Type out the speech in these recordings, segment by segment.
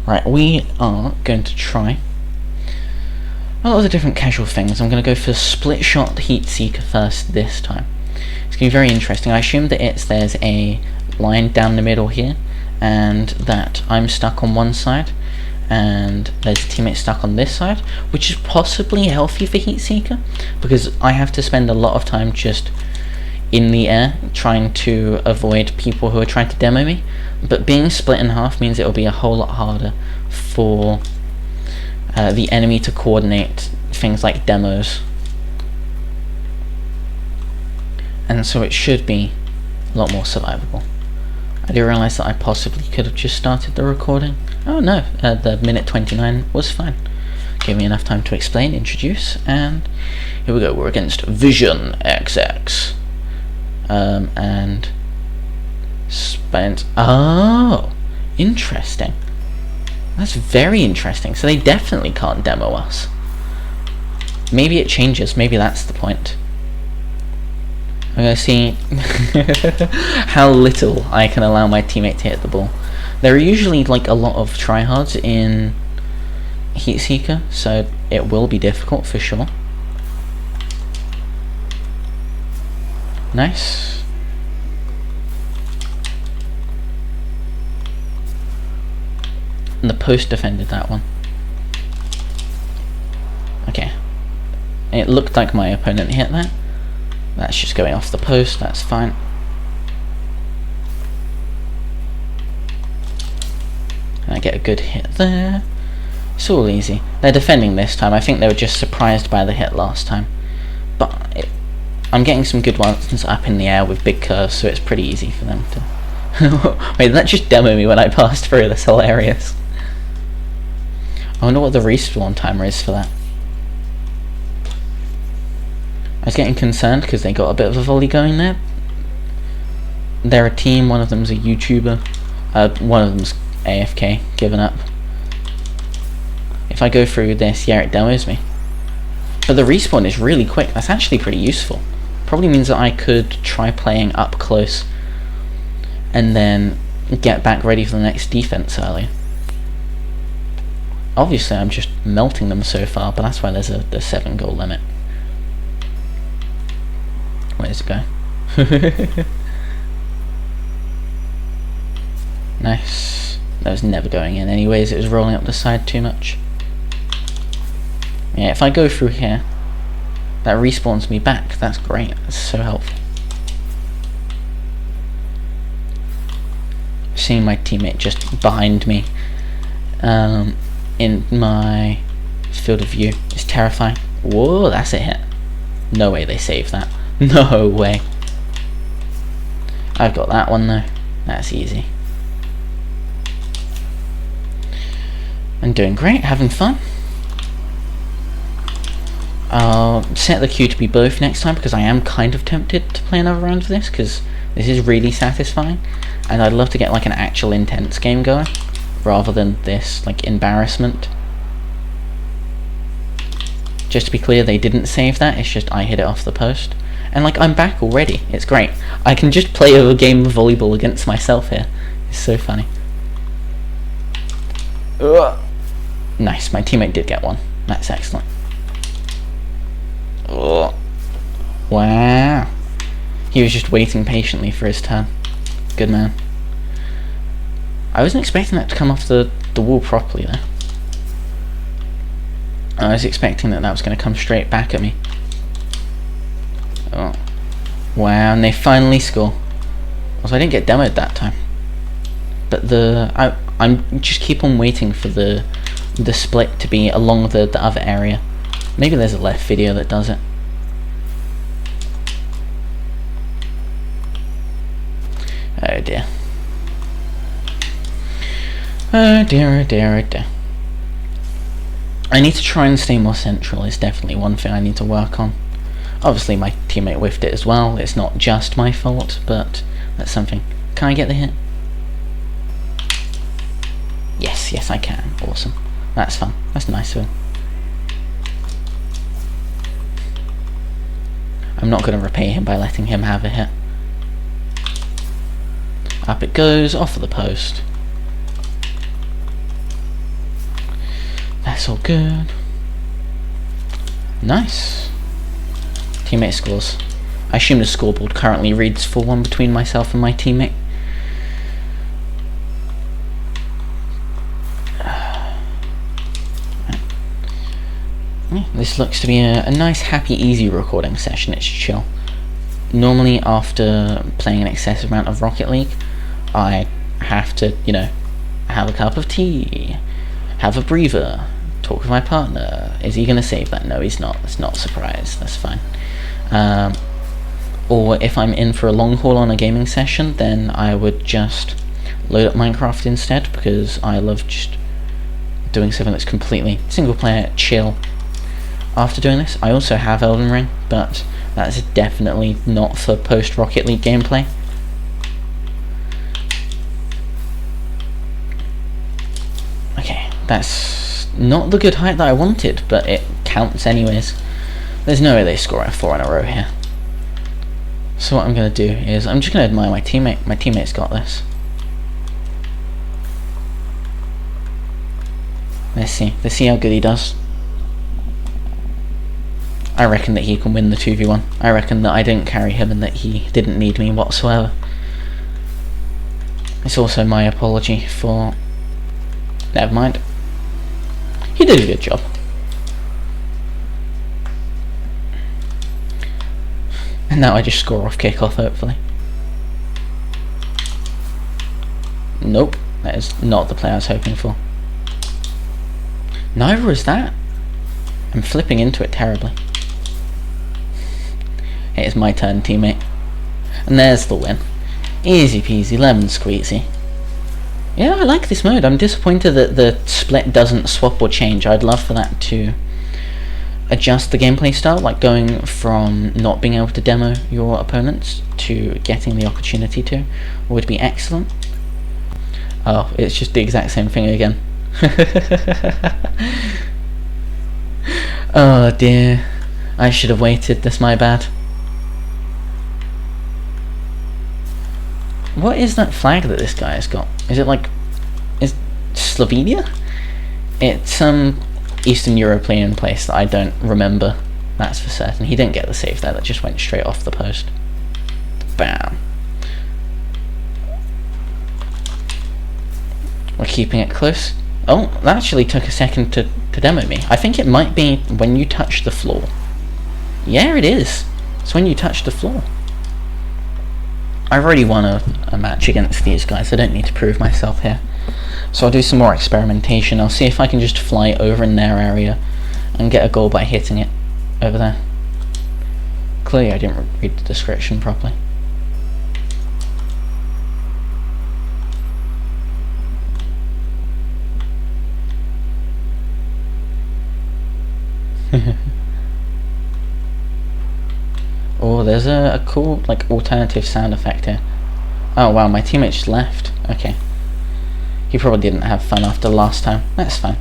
Right, we are going to try a lot of the different casual things. I'm going to go for split shot Heatseeker first this time. It's going to be very interesting. I assume that there's a line down the middle here, and that I'm stuck on one side, and there's a teammate stuck on this side, which is possibly healthy for Heatseeker, because I have to spend a lot of time just in the air trying to avoid people who are trying to demo me. But being split in half means it'll be a whole lot harder for the enemy to coordinate things like demos, and so it should be a lot more survivable. I do realise that I possibly could have just started the recording. Oh no, the minute 29 was fine. Gave me enough time to explain, introduce, and here we go. We're against Vision XX. And spent. Oh, interesting. That's very interesting. So they definitely can't demo us. Maybe it changes. Maybe that's the point. I'm gonna see how little I can allow my teammate to hit the ball. There are usually like a lot of tryhards in Heatseeker, so it will be difficult for sure. Nice. And the post defended that one. Okay. It looked like my opponent hit that. That's just going off the post, that's fine. And I get a good hit there. It's all easy. They're defending this time. I think they were just surprised by the hit last time. But I'm getting some good ones up in the air with big curves, so it's pretty easy for them to... Wait, did that just demo me when I passed through? That's hilarious. I wonder what the respawn timer is for that. I was getting concerned because they got a bit of a volley going there. They're a team, one of them's a YouTuber, one of them's AFK, given up. If I go through this, yeah, it demos me. But the respawn is really quick. That's actually pretty useful. Probably means that I could try playing up close and then get back ready for the next defense earlier. Obviously I'm just melting them so far, but that's why there's a 7-goal limit. Where does it go? Nice. That was never going in anyways, it was rolling up the side too much. Yeah, if I go through here, that respawns me back. That's great. That's so helpful. Seeing my teammate just behind me in my field of view is terrifying. Whoa, that's a hit. No way they saved that. No way. I've got that one though. That's easy. I'm doing great, having fun. I'll set the queue to be both next time, because I am kind of tempted to play another round of this, because this is really satisfying, and I'd love to get like an actual intense game going, rather than this like embarrassment. Just to be clear, they didn't save that, it's just I hit it off the post. And like, I'm back already, it's great. I can just play a game of volleyball against myself here. It's so funny. Ugh. Nice, my teammate did get one. That's excellent. Oh. Wow. He was just waiting patiently for his turn. Good man. I wasn't expecting that to come off the wall properly though. I was expecting that was going to come straight back at me. Oh. Wow, and they finally score. Also, I didn't get demoed that time. But I'm just keep on waiting for the split to be along the other area. Maybe there's a left video that does it. Oh dear. Oh dear, oh dear, oh dear. I need to try and stay more central is definitely one thing I need to work on. Obviously my teammate whiffed it as well, it's not just my fault, but that's something. Can I get the hit? Yes, yes I can. Awesome. That's fun. That's nice of him. I'm not going to repay him by letting him have a hit. Up it goes, off of the post. That's all good. Nice. Teammate scores. I assume the scoreboard currently reads 4-1 between myself and my teammate. Yeah, this looks to be a nice, happy, easy recording session. It's chill. Normally, after playing an excessive amount of Rocket League, I have to, have a cup of tea, have a breather, talk with my partner. Is he going to save that? No, he's not. That's not a surprise. That's fine. Or if I'm in for a long haul on a gaming session, then I would just load up Minecraft instead, because I love just doing something that's completely single player, chill. After doing this, I also have Elden Ring, but that's definitely not for post-Rocket League gameplay. Okay, that's not the good height that I wanted, but it counts anyways. There's no way they score a 4 in a row here. So what I'm going to do is, I'm just going to admire my teammate. My teammate's got this. Let's see how good he does. I reckon that he can win the 2v1. I reckon that I didn't carry him and that he didn't need me whatsoever. It's also my apology for... Never mind. He did a good job. And now I just score off kickoff, hopefully. Nope, that is not the play I was hoping for. Neither is that. I'm flipping into it terribly. It's my turn, teammate. And there's the win. Easy peasy, lemon squeezy. Yeah, I like this mode. I'm disappointed that the split doesn't swap or change. I'd love for that to adjust the gameplay style, like going from not being able to demo your opponents to getting the opportunity to would be excellent. Oh, it's just the exact same thing again. Oh dear. I should have waited. That's my bad. What is that flag that this guy has got? Is it like... is Slovenia? It's some Eastern European place that I don't remember. That's for certain. He didn't get the save there. That just went straight off the post. Bam. We're keeping it close. Oh, that actually took a second to demo me. I think it might be when you touch the floor. Yeah, it is. It's when you touch the floor. I've already won a match against these guys. I don't need to prove myself here. So I'll do some more experimentation. I'll see if I can just fly over in their area and get a goal by hitting it over there. Clearly I didn't read the description properly. Oh, there's a cool, like, alternative sound effect here. Oh wow, my teammate just left. Okay. He probably didn't have fun after last time. That's fine.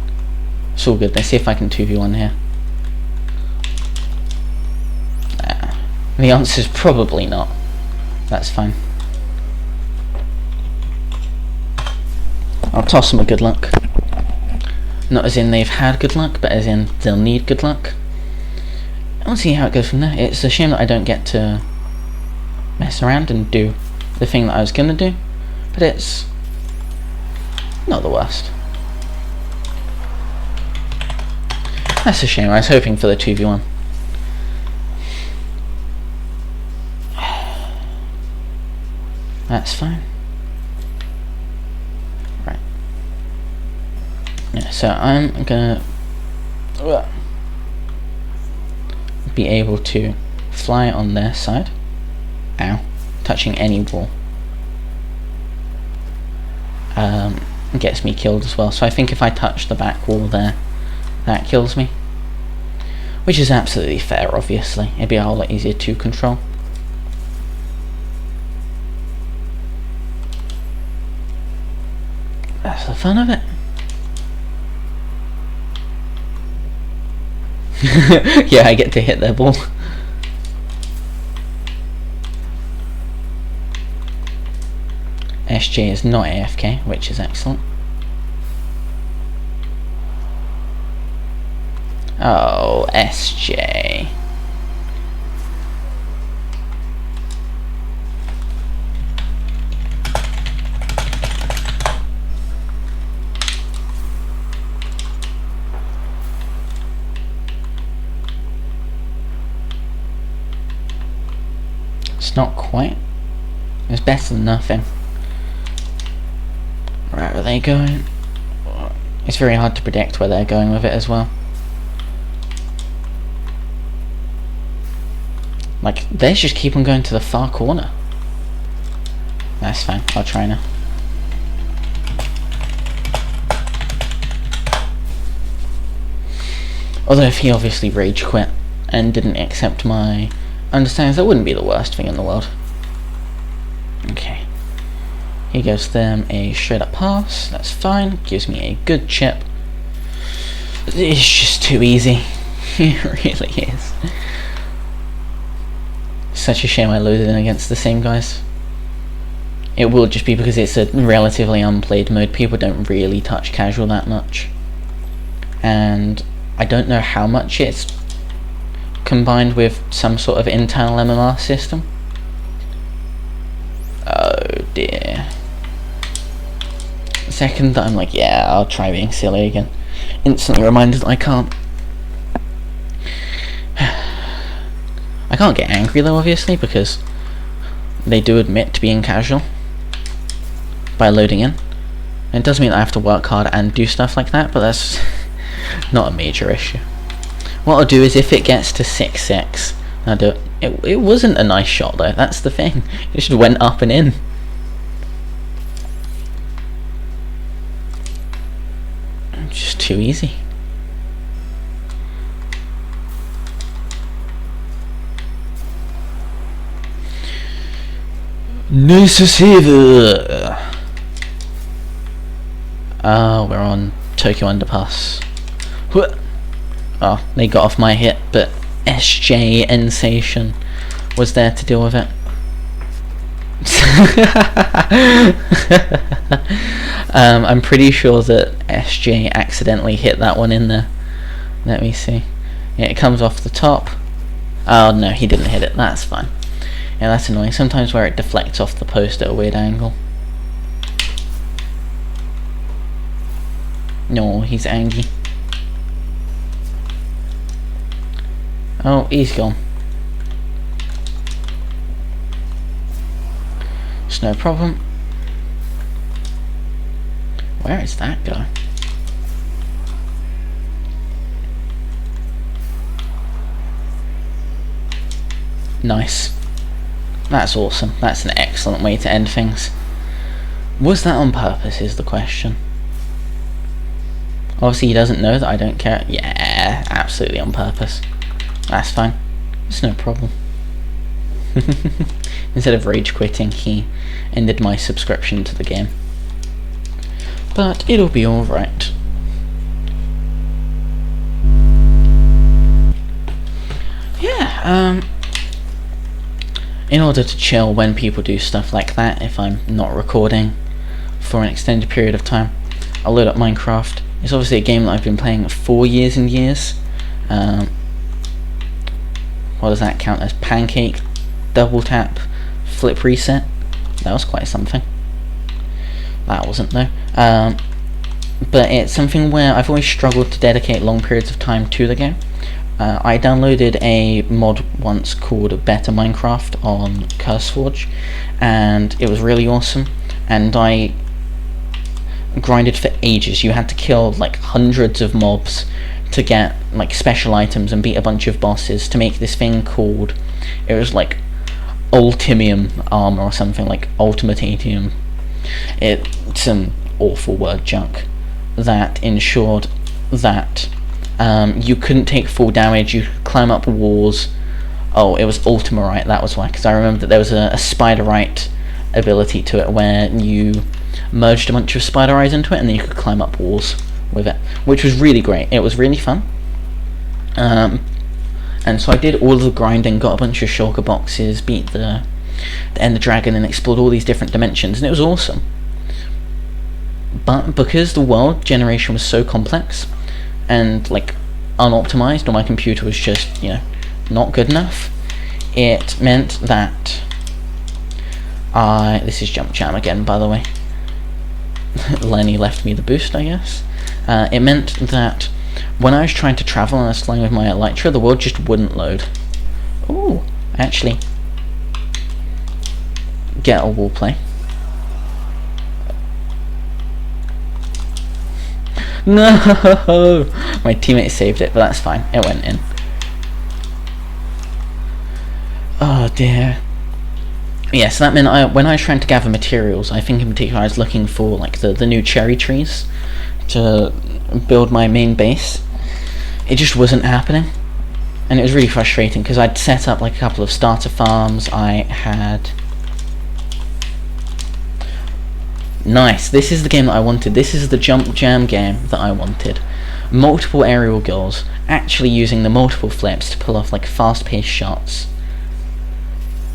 It's all good. Let's see if I can 2v1 here. The answer is probably not. That's fine. I'll toss them a good luck. Not as in they've had good luck, but as in they'll need good luck. I'll see how it goes from there. It's a shame that I don't get to mess around and do the thing that I was gonna do, but it's not the worst. That's a shame. I was hoping for the 2v1. That's fine. Right. Yeah, so I'm gonna be able to fly on their side. Ow. Touching any wall. Gets me killed as well. So I think if I touch the back wall there, that kills me. Which is absolutely fair, obviously. It'd be a whole lot easier to control. That's the fun of it. Yeah, I get to hit their ball. SJ is not AFK, which is excellent. Oh, SJ. It's not quite. It's better than nothing. Right, where are they going? It's very hard to predict where they're going with it as well. Like, they just keep on going to the far corner. That's fine, I'll try now. Although if he obviously rage quit and didn't accept my understandings, that wouldn't be the worst thing in the world. Okay. He gives them a straight up pass, that's fine, gives me a good chip. It's just too easy. It really is. Such a shame I loaded in against the same guys. It will just be because it's a relatively unplayed mode. People don't really touch casual that much. And I don't know how much it's combined with some sort of internal MMR system. Oh dear. The second that I'm like, yeah, I'll try being silly again. Instantly reminded that I can't. I can't get angry though, obviously, because they do admit to being casual by loading in. And it does mean I have to work hard and do stuff like that, but that's not a major issue. What I'll do is if it gets to 6-6, I'll do it. It wasn't a nice shot though, that's the thing. It just went up and in. Just too easy. Necessive. Oh, we're on Tokyo Underpass. Oh, they got off my hit, but SJ Ensation was there to deal with it. I'm pretty sure that SJ accidentally hit that one in there. Let me see. Yeah, it comes off the top. Oh no, he didn't hit it. That's fine. Yeah, that's annoying. Sometimes where it deflects off the post at a weird angle. No, he's angry. Oh, he's gone. It's no problem. Where is that guy? Nice. That's awesome. That's an excellent way to end things. Was that on purpose is the question. Obviously he doesn't know that I don't care. Yeah, absolutely on purpose. That's fine. It's no problem. Instead of rage quitting, he ended my subscription to the game. But it'll be alright. Yeah, in order to chill when people do stuff like that, if I'm not recording for an extended period of time, I'll load up Minecraft. It's obviously a game that I've been playing for years and years. What does that count as? Pancake, double tap, flip reset. That was quite something. That wasn't though. But it's something where I've always struggled to dedicate long periods of time to the game. I downloaded a mod once called Better Minecraft on CurseForge, and it was really awesome, and I grinded for ages. You had to kill like hundreds of mobs to get like special items and beat a bunch of bosses to make this thing called, it was like Ultimium armor or something, like Ultimatatium. It's some awful word junk that ensured that you couldn't take full damage, you could climb up walls. Oh, it was Ultimarite, that was why, because I remember that there was a Spiderite ability to it where you merged a bunch of spider eyes into it and then you could climb up walls with it, which was really great. It was really fun. And so I did all of the grinding, got a bunch of shulker boxes, beat the Ender Dragon and explored all these different dimensions, and it was awesome. But because the world generation was so complex, and like unoptimized, or my computer was just, you know, not good enough, it meant that this is Jump Jam again, by the way. Lenny left me the boost, I guess. It meant that when I was trying to travel and I was flying with my Elytra, the world just wouldn't load. Ooh, actually get a wall play. No! My teammate saved it, but that's fine. It went in. Oh dear. Yeah, so that meant when I was trying to gather materials, I think in particular I was looking for like the new cherry trees to build my main base. It just wasn't happening, and it was really frustrating because I'd set up like a couple of starter farms. I had... Nice, this is the game that I wanted. This is the Jump Jam game that I wanted. Multiple aerial goals, actually using the multiple flips to pull off like fast-paced shots.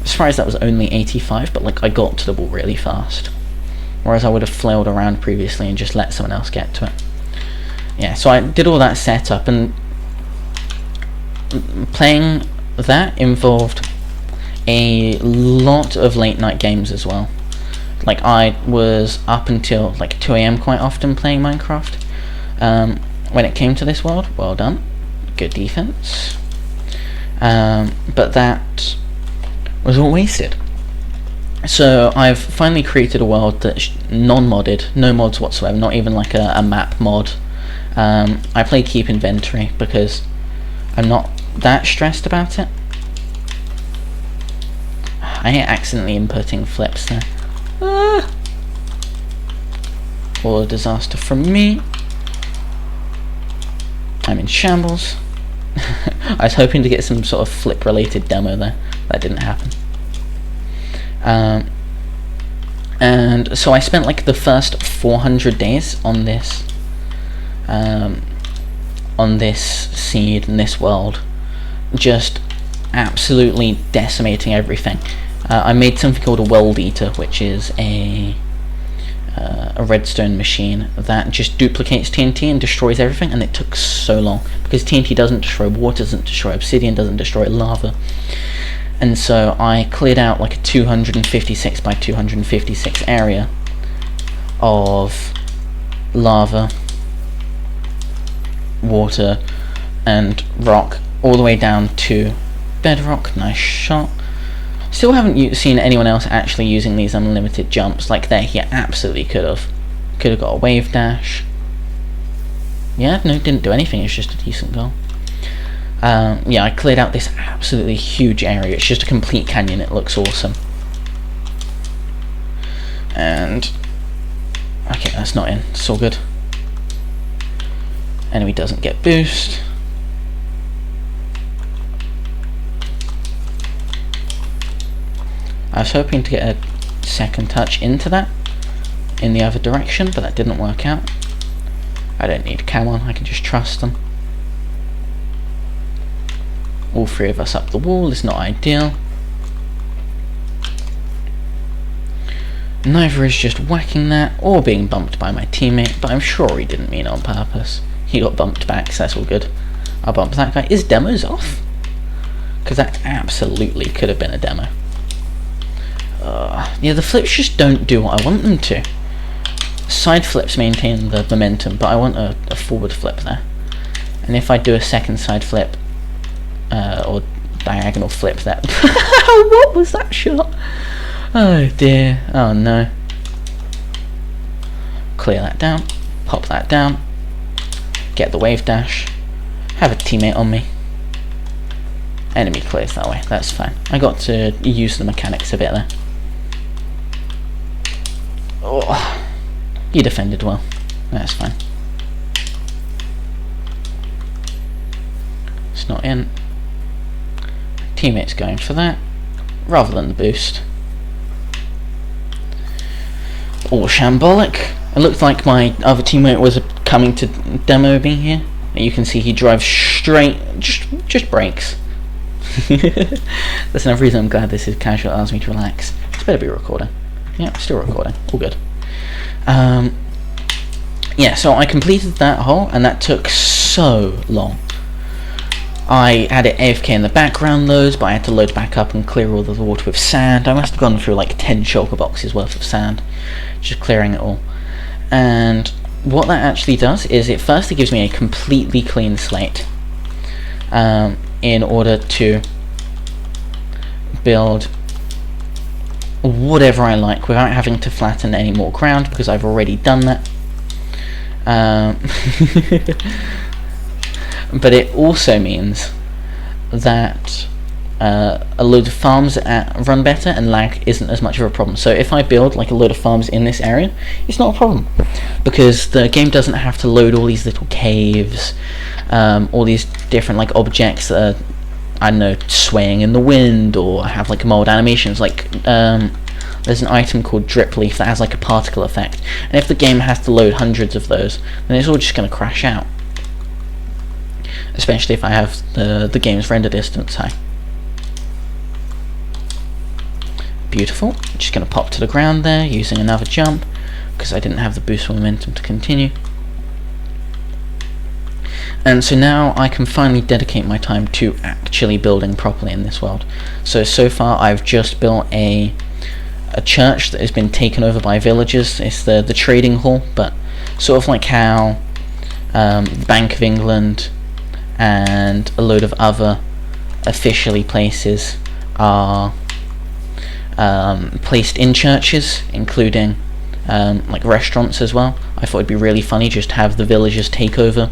I'm surprised that was only 85, but like I got to the ball really fast. Whereas I would have flailed around previously and just let someone else get to it. Yeah, so I did all that setup, and playing that involved a lot of late night games as well. Like I was up until like 2 AM quite often playing Minecraft. When it came to this world, well done, good defense. But that was all wasted. So I've finally created a world that's non-modded, no mods whatsoever, not even like a map mod. I play Keep Inventory because I'm not that stressed about it. I hate accidentally inputting flips there. All a disaster from me. I'm in shambles. I was hoping to get some sort of flip related demo there. That didn't happen. And so I spent like the first 400 days on this seed and this world, just absolutely decimating everything. I made something called a World Eater, which is a redstone machine that just duplicates TNT and destroys everything, and it took so long because TNT doesn't destroy water, doesn't destroy obsidian, doesn't destroy lava. And so I cleared out like a 256 by 256 area of lava, water, and rock, all the way down to bedrock. Nice shot. Still haven't seen anyone else actually using these unlimited jumps. Like there, he absolutely could have got a wave dash. Yeah, no, didn't do anything. It's just a decent goal. Yeah, I cleared out this absolutely huge area. It's just a complete canyon. It looks awesome. And okay, that's not in. It's all good. Enemy doesn't get boost. I was hoping to get a second touch into that in the other direction, but that didn't work out. I don't need cam on, I can just trust them. All three of us up the wall is not ideal. Neither is just whacking that or being bumped by my teammate, but I'm sure he didn't mean it on purpose. He got bumped back, so that's all good. I'll bump that guy. Is demos off? Because that absolutely could have been a demo. Yeah, the flips just don't do what I want them to. Side flips maintain the momentum, but I want a forward flip there. And if I do a second side flip, or diagonal flip that... What was that shot? Oh dear, oh no. Clear that down, pop that down, get the wave dash, have a teammate on me. Enemy clears that way, that's fine. I got to use the mechanics a bit there. Oh, you defended well, that's fine. It's not in. Teammate's going for that, rather than the boost. All shambolic. It looked like my other teammate was coming to demo me here. You can see he drives straight, just brakes. That's another reason I'm glad this is casual. It allows me to relax. It's better be recording. Yeah, still recording. All good. Yeah, so I completed that hole, and that took so long. I had it AFK in the background loads, but I had to load back up and clear all the water with sand. I must have gone through like 10 shulker boxes worth of sand, just clearing it all. And what that actually does is it firstly gives me a completely clean slate in order to build whatever I like without having to flatten any more ground, because I've already done that. But it also means that a load of farms run better and lag isn't as much of a problem. So if I build like a load of farms in this area, it's not a problem, because the game doesn't have to load all these little caves, all these different like objects that are, I don't know, swaying in the wind or have like mold animations. Like there's an item called drip leaf that has like a particle effect, and if the game has to load hundreds of those, then it's all just going to crash out, especially if I have the game's render distance high. Beautiful. Just going to pop to the ground there using another jump, because I didn't have the boost momentum to continue. And so now I can finally dedicate my time to actually building properly in this world. So far I've just built a church that has been taken over by villagers. It's the trading hall, but sort of like how the Bank of England and a load of other officially places are placed in churches, including like restaurants as well. I thought it'd be really funny just to have the villagers take over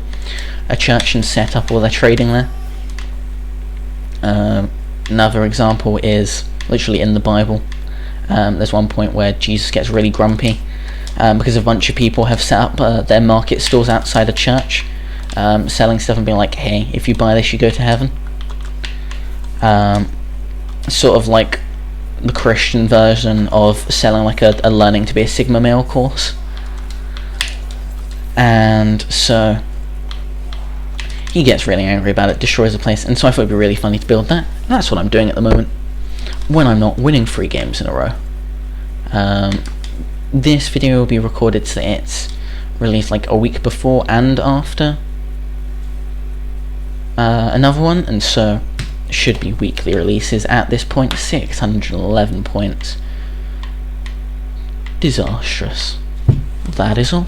a church and set up all their trading there. Another example is literally in the Bible. There's one point where Jesus gets really grumpy because a bunch of people have set up their market stalls outside a church, selling stuff and being like, hey, if you buy this you go to heaven. Sort of like the Christian version of selling like a learning to be a Sigma male course. And so he gets really angry about it, destroys the place, and so I thought it'd be really funny to build that. And that's what I'm doing at the moment when I'm not winning 3 games in a row. This video will be recorded so it's released like a week before and after another one, and so should be weekly releases at this point. 611 points. Disastrous. That is all.